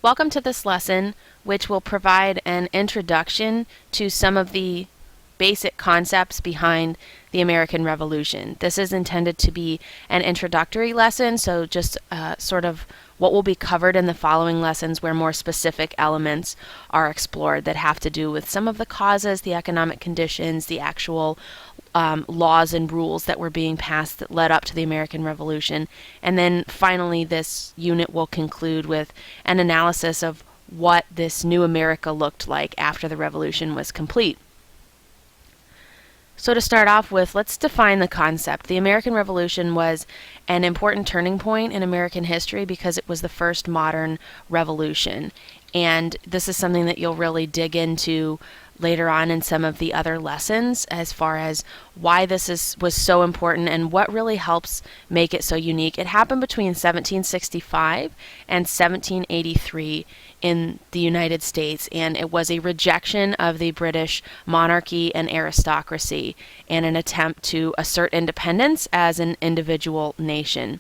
Welcome to this lesson, which will provide an introduction to some of the basic concepts behind the American Revolution. This is intended to be an introductory lesson, so just sort of what will be covered in the following lessons where more specific elements are explored that have to do with some of the causes, the economic conditions, the actual laws and rules that were being passed that led up to the American Revolution. And then finally, this unit will conclude with an analysis of what this new America looked like after the Revolution was complete. So to start off with, let's define the concept. The American Revolution was an important turning point in American history because it was the first modern revolution. And this is something that you'll really dig into later on in some of the other lessons as far as why this was so important and what really helps make it so unique. It happened between 1765 and 1783 in the United States, and it was a rejection of the British monarchy and aristocracy and an attempt to assert independence as an individual nation.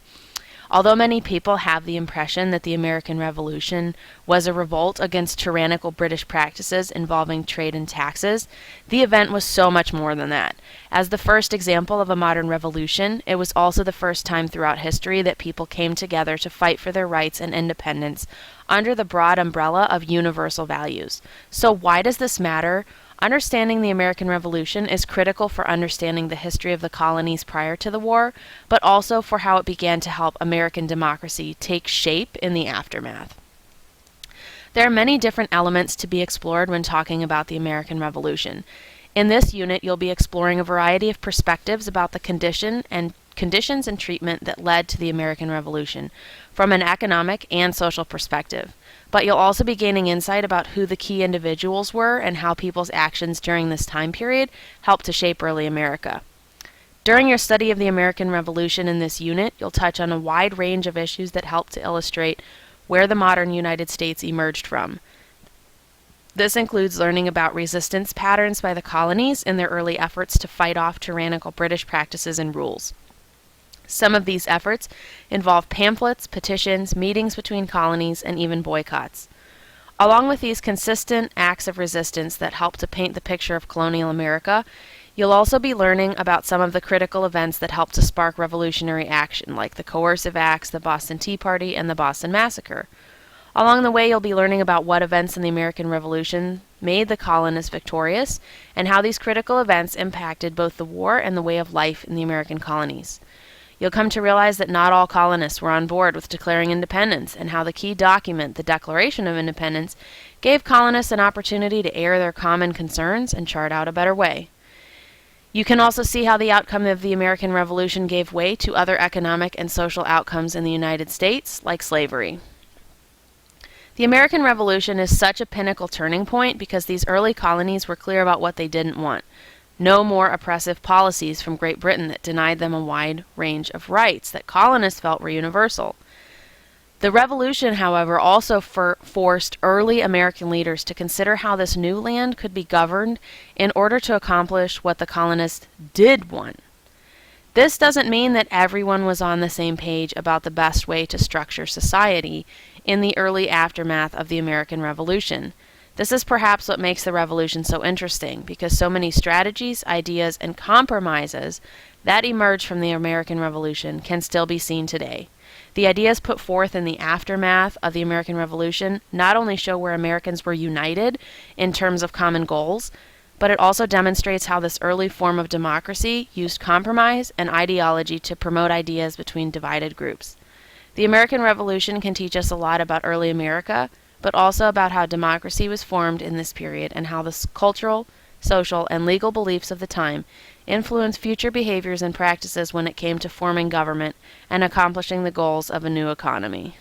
Although many people have the impression that the American Revolution was a revolt against tyrannical British practices involving trade and taxes, the event was so much more than that. As the first example of a modern revolution, it was also the first time throughout history that people came together to fight for their rights and independence under the broad umbrella of universal values. So why does this matter? Understanding the American Revolution is critical for understanding the history of the colonies prior to the war, but also for how it began to help American democracy take shape in the aftermath. There are many different elements to be explored when talking about the American Revolution. In this unit, you'll be exploring a variety of perspectives about the conditions and treatment that led to the American Revolution from an economic and social perspective. But you'll also be gaining insight about who the key individuals were and how people's actions during this time period helped to shape early America. During your study of the American Revolution in this unit, you'll touch on a wide range of issues that help to illustrate where the modern United States emerged from. This includes learning about resistance patterns by the colonies in their early efforts to fight off tyrannical British practices and rules. Some of these efforts involve pamphlets, petitions, meetings between colonies, and even boycotts. Along with these consistent acts of resistance that help to paint the picture of colonial America, you'll also be learning about some of the critical events that helped to spark revolutionary action, like the coercive acts, the Boston Tea Party, and the Boston Massacre. Along the way, you'll be learning about what events in the American Revolution made the colonists victorious, and how these critical events impacted both the war and the way of life in the American colonies. You'll come to realize that not all colonists were on board with declaring independence, and how the key document, the Declaration of Independence, gave colonists an opportunity to air their common concerns and chart out a better way. You can also see how the outcome of the American Revolution gave way to other economic and social outcomes in the United States, like slavery. The American Revolution is such a pinnacle turning point because these early colonies were clear about what they didn't want. No more oppressive policies from Great Britain that denied them a wide range of rights that colonists felt were universal. The Revolution, however, also forced early American leaders to consider how this new land could be governed in order to accomplish what the colonists did want. This doesn't mean that everyone was on the same page about the best way to structure society in the early aftermath of the American Revolution. This is perhaps what makes the Revolution so interesting, because so many strategies, ideas, and compromises that emerged from the American Revolution can still be seen today. The ideas put forth in the aftermath of the American Revolution not only show where Americans were united in terms of common goals, but it also demonstrates how this early form of democracy used compromise and ideology to promote ideas between divided groups. The American Revolution can teach us a lot about early America, but also about how democracy was formed in this period and how the cultural, social, and legal beliefs of the time influenced future behaviors and practices when it came to forming government and accomplishing the goals of a new economy.